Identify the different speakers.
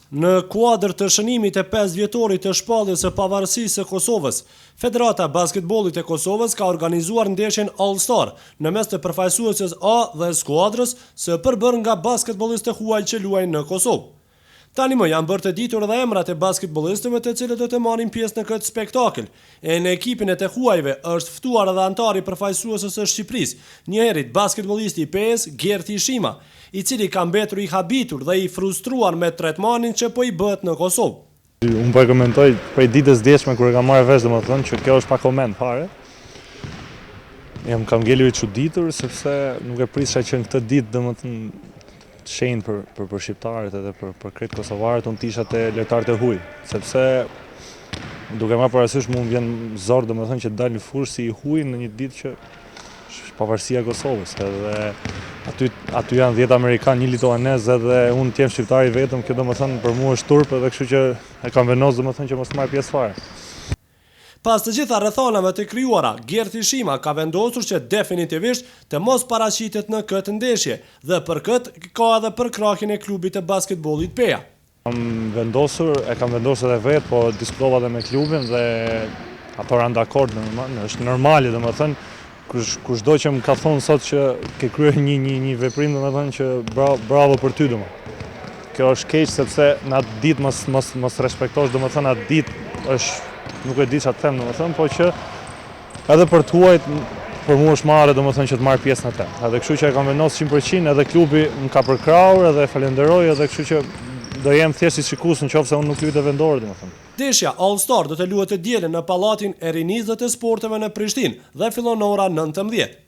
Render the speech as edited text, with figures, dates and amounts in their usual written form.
Speaker 1: Në kuadër të shënimit e 5 vjetorit të shpalljes së pavarësisë së Kosovës, Federata e Basketbollit e Kosovës ka organizuar ndeshjen All Star në mes të përfaqësuesës A dhe skuadrës së përbërë nga basketbollistë huaj që luajnë në Kosovë. Tani më janë bërë të ditur edhe emrat e basketbollistëve të cilët do të marrin pjesë në këtë spektakël. E në ekipin e të huajve është ftuar edhe antari përfaqësuesës së Shqipërisë, njëherët basketbollisti i PES Gjerti Shima, i cili ka mbetur i habitur dhe i frustruar me tretmanin që po i bëhet në Kosovë.
Speaker 2: Unë po e komentoj prej ditës djeshme kur e kam marrë vesh, domethënë që kjo është pa koment fare. Kam ngelur i çuditur sepse nuk e prisha që në këtë ditë domethënë shenjë për shqiptarët edhe për kretë kosovarët unë tisha të lojtarët e huj, sepse duke marrë parasysh mu më vjen zorë domethënë që dalë në fushë si i huj në një ditë që pavarësia e Kosovës, edhe aty janë 10 amerikanë, 1 lituanez edhe unë t'jem shqiptari vetëm, kjo domethënë për mua është turp edhe kështu që e kam vendosur domethënë që mos marr pjesë fare.
Speaker 1: Pas të gjitha rrethanave të krijuara, Gjerti Shima ka vendosur që definitivisht të mos paraqitet në këtë ndeshje dhe për këtë ka edhe përkrahjen e klubit të basketbollit PEA.
Speaker 2: E kam vendosur edhe vetë, po diskutova edhe me klubin dhe ato janë dakord, është normale domethënë kushdo që më ka thonë sot që ke kryer një veprim domethënë që bravo për ty domethënë. Kjo është keq sepse në atë ditë mos respektosh domethënë atë ditë është nuk e di çfarë të them domethënë, po që edhe për të huajt për mua është marrë domethënë që të marr pjesë në atë. Edhe kështu që e kam vendosur 100% edhe klubi më ka përkrahur edhe falenderoj edhe kështu që do jem thjesht si shikues nëse unë nuk luaj vendore domethënë.
Speaker 1: Ndeshja All Star do të luhet të dielën në pallatin e Rinisë dhe të Sporteve në Prishtinë dhe fillon ora 19.